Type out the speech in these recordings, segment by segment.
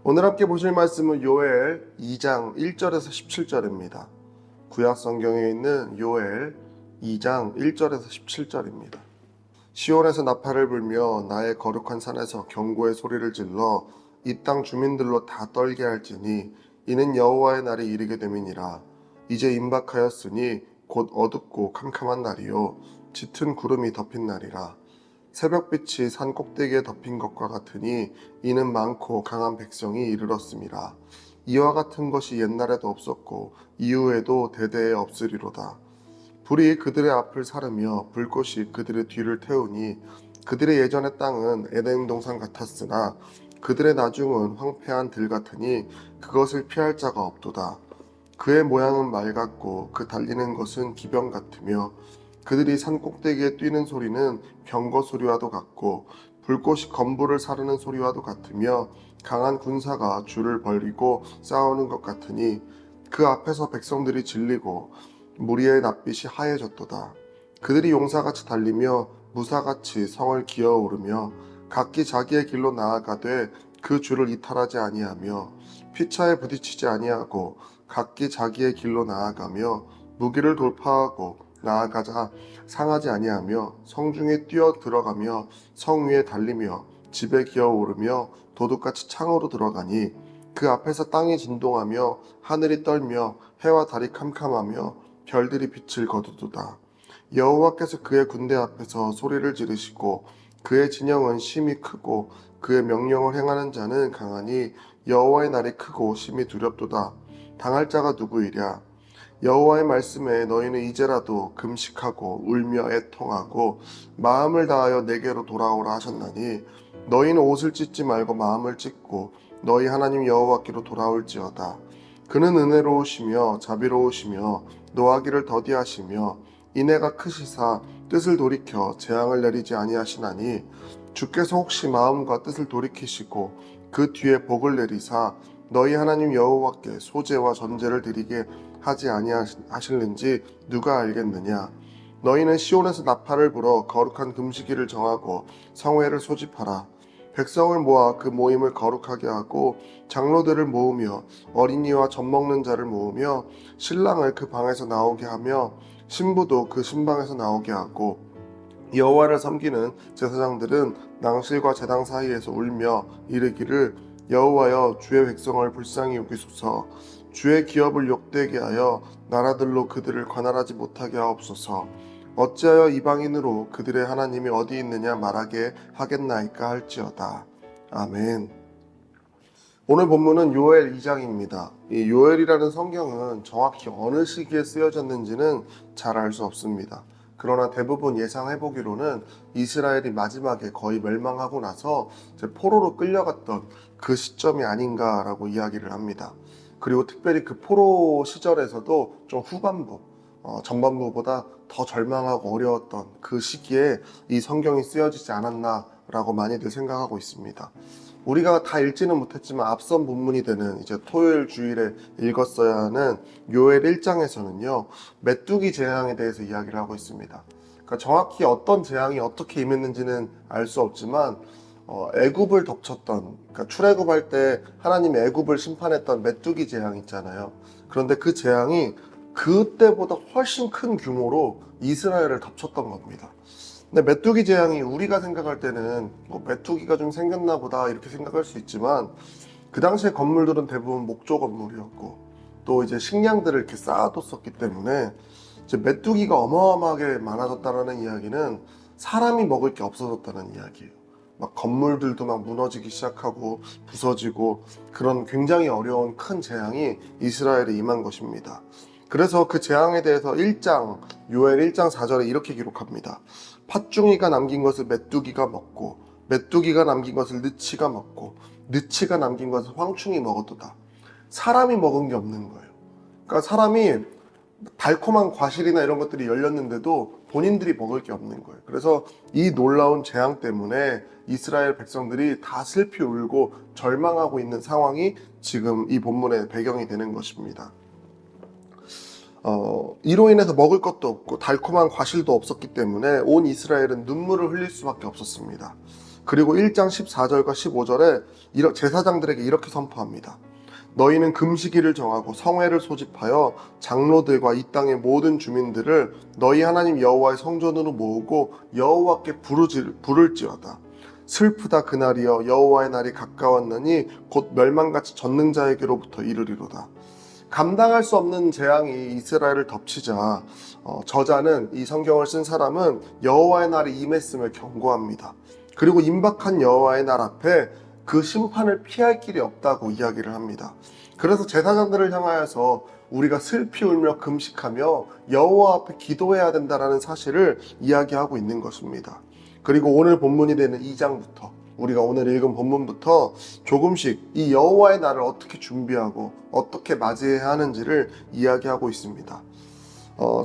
오늘 함께 보실 말씀은 요엘 2장 1절에서 17절입니다. 구약 성경에 있는 요엘 2장 1절에서 17절입니다. 시온에서 나팔을 불며 나의 거룩한 산에서 경고의 소리를 질러 이 땅 주민들로 다 떨게 할지니 이는 여호와의 날이 이르게 됨이니라. 이제 임박하였으니 곧 어둡고 캄캄한 날이요 짙은 구름이 덮인 날이라. 새벽빛이 산 꼭대기에 덮인 것과 같으니 이는 많고 강한 백성이 이르렀음이라. 이와 같은 것이 옛날에도 없었고 이후에도 대대에 없으리로다. 불이 그들의 앞을 사르며 불꽃이 그들의 뒤를 태우니 그들의 예전의 땅은 에덴 동산 같았으나 그들의 나중은 황폐한 들 같으니 그것을 피할 자가 없도다. 그의 모양은 말 같고 그 달리는 것은 기병 같으며 그들이 산 꼭대기에 뛰는 소리는 병거 소리와도 같고 불꽃이 건불을 사르는 소리와도 같으며 강한 군사가 줄을 벌리고 싸우는 것 같으니 그 앞에서 백성들이 질리고 무리의 낯빛이 하얘졌도다. 그들이 용사같이 달리며 무사같이 성을 기어오르며 각기 자기의 길로 나아가되 그 줄을 이탈하지 아니하며 피차에 부딪히지 아니하고 각기 자기의 길로 나아가며 무기를 돌파하고 나아가자 상하지 아니하며 성중에 뛰어 들어가며 성 위에 달리며 집에 기어오르며 도둑같이 창으로 들어가니 그 앞에서 땅이 진동하며 하늘이 떨며 해와 달이 캄캄하며 별들이 빛을 거두도다. 여호와께서 그의 군대 앞에서 소리를 지르시고 그의 진영은 심히 크고 그의 명령을 행하는 자는 강하니 여호와의 날이 크고 심히 두렵도다. 당할 자가 누구이랴. 여호와의 말씀에 너희는 이제라도 금식하고 울며 애통하고 마음을 다하여 내게로 돌아오라 하셨나니 너희는 옷을 찢지 말고 마음을 찢고 너희 하나님 여호와께로 돌아올지어다. 그는 은혜로우시며 자비로우시며 노하기를 더디하시며 인애가 크시사 뜻을 돌이켜 재앙을 내리지 아니하시나니 주께서 혹시 마음과 뜻을 돌이키시고 그 뒤에 복을 내리사 너희 하나님 여호와께 소제와 전제를 드리게 하지 아니하실는지 누가 알겠느냐. 너희는 시온에서 나팔을 불어 거룩한 금식일을 정하고 성회를 소집하라. 백성을 모아 그 모임을 거룩하게 하고 장로들을 모으며 어린이와 젖먹는 자를 모으며 신랑을 그 방에서 나오게 하며 신부도 그 신방에서 나오게 하고 여호와를 섬기는 제사장들은 낭실과 제당 사이에서 울며 이르기를 여호와여 주의 백성을 불쌍히 여기소서. 주의 기업을 욕되게 하여 나라들로 그들을 관할하지 못하게 하옵소서. 어찌하여 이방인으로 그들의 하나님이 어디 있느냐 말하게 하겠나이까 할지어다. 아멘. 오늘 본문은 요엘 2장입니다. 이 요엘이라는 성경은 정확히 어느 시기에 쓰여졌는지는 잘 알 수 없습니다. 그러나 대부분 예상해보기로는 이스라엘이 마지막에 거의 멸망하고 나서 포로로 끌려갔던 그 시점이 아닌가라고 이야기를 합니다. 그리고 특별히 그 포로 시절에서도 좀 후반부, 전반부보다 더 절망하고 어려웠던 그 시기에 이 성경이 쓰여지지 않았나라고 많이들 생각하고 있습니다. 우리가 다 읽지는 못했지만 앞선 본문이 되는 이제 토요일 주일에 읽었어야 하는 요엘 1장에서는요, 메뚜기 재앙에 대해서 이야기를 하고 있습니다. 그러니까 정확히 어떤 재앙이 어떻게 임했는지는 알 수 없지만 애굽을 덮쳤던, 그러니까 출애굽할 때 하나님이 애굽을 심판했던 메뚜기 재앙 있잖아요. 그런데 그 재앙이 그때보다 훨씬 큰 규모로 이스라엘을 덮쳤던 겁니다. 근데 메뚜기 재앙이 우리가 생각할 때는 메뚜기가 좀 생겼나 보다 이렇게 생각할 수 있지만 그 당시에 건물들은 대부분 목조 건물이었고 또 이제 식량들을 이렇게 쌓아뒀었기 때문에 이제 메뚜기가 어마어마하게 많아졌다는 이야기는 사람이 먹을 게 없어졌다는 이야기예요. 막 건물들도 막 무너지기 시작하고 부서지고 그런 굉장히 어려운 큰 재앙이 이스라엘에 임한 것입니다. 그래서 그 재앙에 대해서 요엘 1장 4절에 이렇게 기록합니다. 팥중이가 남긴 것을 메뚜기가 먹고 메뚜기가 남긴 것을 느치가 먹고 느치가 남긴 것을 황충이 먹었도다. 사람이 먹은 게 없는 거예요. 그러니까 사람이 달콤한 과실이나 이런 것들이 열렸는데도 본인들이 먹을 게 없는 거예요. 그래서 이 놀라운 재앙 때문에 이스라엘 백성들이 다 슬피 울고 절망하고 있는 상황이 지금 이 본문의 배경이 되는 것입니다. 이로 인해서 먹을 것도 없고 달콤한 과실도 없었기 때문에 온 이스라엘은 눈물을 흘릴 수밖에 없었습니다. 그리고 1장 14절과 15절에 제사장들에게 이렇게 선포합니다. 너희는 금식일을 정하고 성회를 소집하여 장로들과 이 땅의 모든 주민들을 너희 하나님 여호와의 성전으로 모으고 여호와께 부를지어다. 슬프다 그날이여 여호와의 날이 가까웠느니 곧 멸망같이 전능자에게로부터 이르리로다. 감당할 수 없는 재앙이 이스라엘을 덮치자 저자는, 이 성경을 쓴 사람은 여호와의 날이 임했음을 경고합니다. 그리고 임박한 여호와의 날 앞에 그 심판을 피할 길이 없다고 이야기를 합니다. 그래서 제사장들을 향하여서 우리가 슬피 울며 금식하며 여호와 앞에 기도해야 된다는 사실을 이야기하고 있는 것입니다. 그리고 오늘 본문이 되는 2장부터, 우리가 오늘 읽은 본문부터 조금씩 이 여호와의 날을 어떻게 준비하고 어떻게 맞이해야 하는지를 이야기하고 있습니다.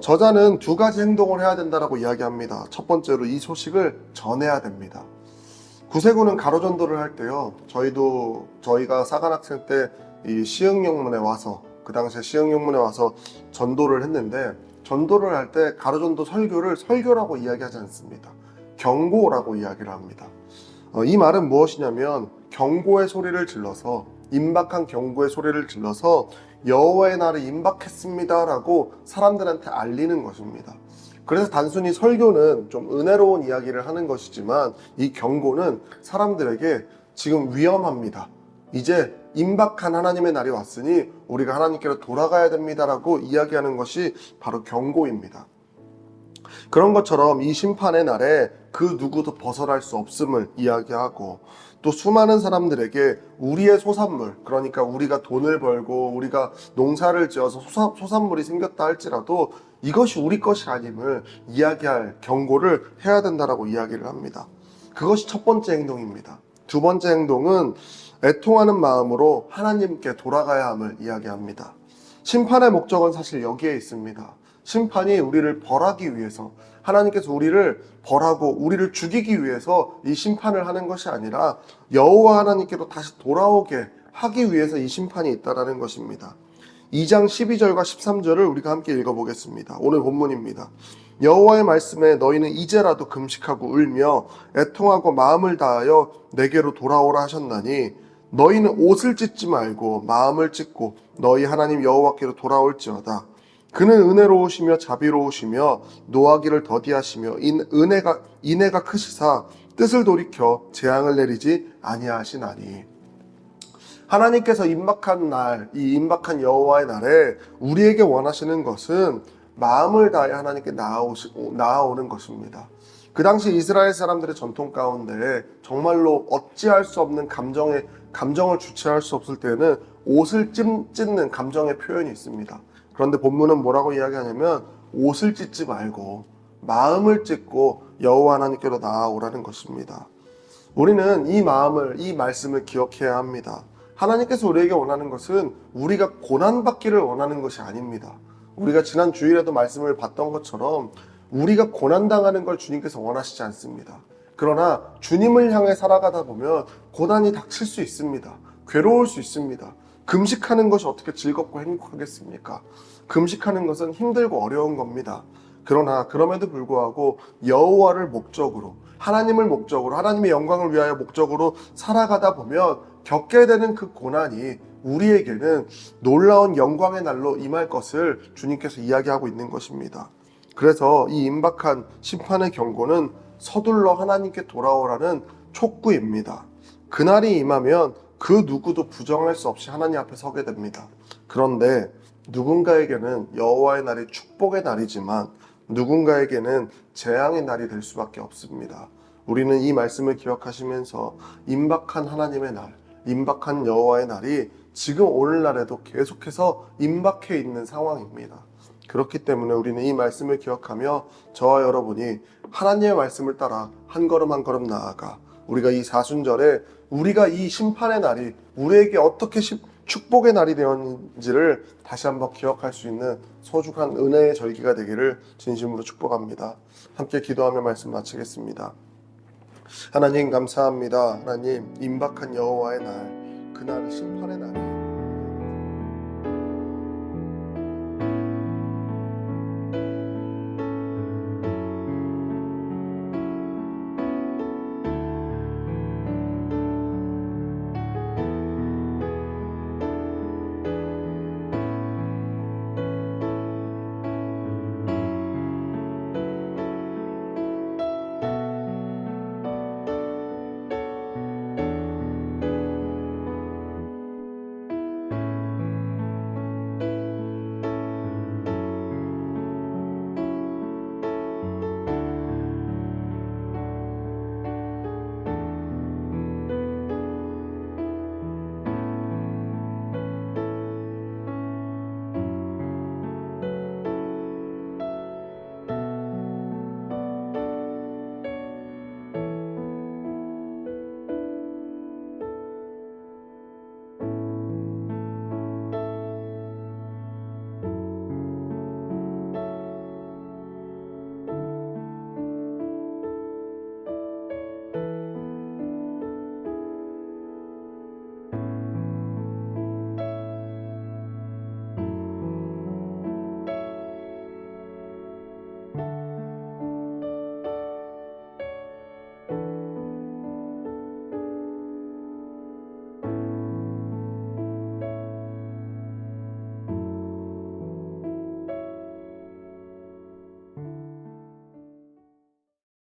저자는 두 가지 행동을 해야 된다고 이야기합니다. 첫 번째로 이 소식을 전해야 됩니다. 구세군은 가로전도를 할 때요, 저희가 사관학생 때 이 시흥영문에 와서, 그 당시에 시흥영문에 와서 전도를 했는데, 전도를 할 때 가로전도 설교를 설교라고 이야기하지 않습니다. 경고라고 이야기를 합니다. 이 말은 무엇이냐면, 경고의 소리를 질러서, 임박한 경고의 소리를 질러서 여호와의 날이 임박했습니다 라고 사람들한테 알리는 것입니다. 그래서 단순히 설교는 좀 은혜로운 이야기를 하는 것이지만, 이 경고는 사람들에게 지금 위험합니다, 이제 임박한 하나님의 날이 왔으니 우리가 하나님께로 돌아가야 됩니다 라고 이야기하는 것이 바로 경고입니다. 그런 것처럼 이 심판의 날에 그 누구도 벗어날 수 없음을 이야기하고, 또 수많은 사람들에게 우리의 소산물, 그러니까 우리가 돈을 벌고 우리가 농사를 지어서 소산물이 생겼다 할지라도 이것이 우리 것이 아님을 이야기할 경고를 해야 된다라고 이야기를 합니다. 그것이 첫 번째 행동입니다. 두 번째 행동은 애통하는 마음으로 하나님께 돌아가야 함을 이야기합니다. 심판의 목적은 사실 여기에 있습니다. 심판이 우리를 벌하기 위해서, 하나님께서 우리를 벌하고 우리를 죽이기 위해서 이 심판을 하는 것이 아니라 여호와 하나님께로 다시 돌아오게 하기 위해서 이 심판이 있다라는 것입니다. 2장 12절과 13절을 우리가 함께 읽어보겠습니다. 오늘 본문입니다. 여호와의 말씀에 너희는 이제라도 금식하고 울며 애통하고 마음을 다하여 내게로 돌아오라 하셨나니, 너희는 옷을 찢지 말고 마음을 찢고 너희 하나님 여호와께로 돌아올지어다. 그는 은혜로우시며 자비로우시며 노하기를 더디하시며 인애가 크시사 뜻을 돌이켜 재앙을 내리지 아니하시나니. 하나님께서 임박한 날, 이 임박한 여호와의 날에 우리에게 원하시는 것은 마음을 다해 하나님께 나아오는 것입니다. 그 당시 이스라엘 사람들의 전통 가운데 정말로 어찌할 수 없는 감정을 주체할 수 없을 때는 옷을 찢는 감정의 표현이 있습니다. 그런데 본문은 뭐라고 이야기하냐면, 옷을 찢지 말고 마음을 찢고 여호와 하나님께로 나아오라는 것입니다. 우리는 이 말씀을 기억해야 합니다. 하나님께서 우리에게 원하는 것은 우리가 고난받기를 원하는 것이 아닙니다. 우리가 지난 주일에도 말씀을 봤던 것처럼 우리가 고난당하는 걸 주님께서 원하시지 않습니다. 그러나 주님을 향해 살아가다 보면 고난이 닥칠 수 있습니다. 괴로울 수 있습니다. 금식하는 것이 어떻게 즐겁고 행복하겠습니까? 금식하는 것은 힘들고 어려운 겁니다. 그러나 그럼에도 불구하고 여호와를 목적으로, 하나님을 목적으로, 하나님의 영광을 위하여 목적으로 살아가다 보면 겪게 되는 그 고난이 우리에게는 놀라운 영광의 날로 임할 것을 주님께서 이야기하고 있는 것입니다. 그래서 이 임박한 심판의 경고는 서둘러 하나님께 돌아오라는 촉구입니다. 그날이 임하면 그 누구도 부정할 수 없이 하나님 앞에 서게 됩니다. 그런데 누군가에게는 여호와의 날이 축복의 날이지만 누군가에게는 재앙의 날이 될 수밖에 없습니다. 우리는 이 말씀을 기억하시면서 임박한 하나님의 날, 임박한 여호와의 날이 지금 오늘날에도 계속해서 임박해 있는 상황입니다. 그렇기 때문에 우리는 이 말씀을 기억하며 저와 여러분이 하나님의 말씀을 따라 한 걸음 한 걸음 나아가, 우리가 이 사순절에 우리가 이 심판의 날이 우리에게 어떻게 축복의 날이 되었는지를 다시 한번 기억할 수 있는 소중한 은혜의 절기가 되기를 진심으로 축복합니다. 함께 기도하며 말씀 마치겠습니다. 하나님 감사합니다. 하나님, 임박한 여호와의 날, 그날 심판의 날이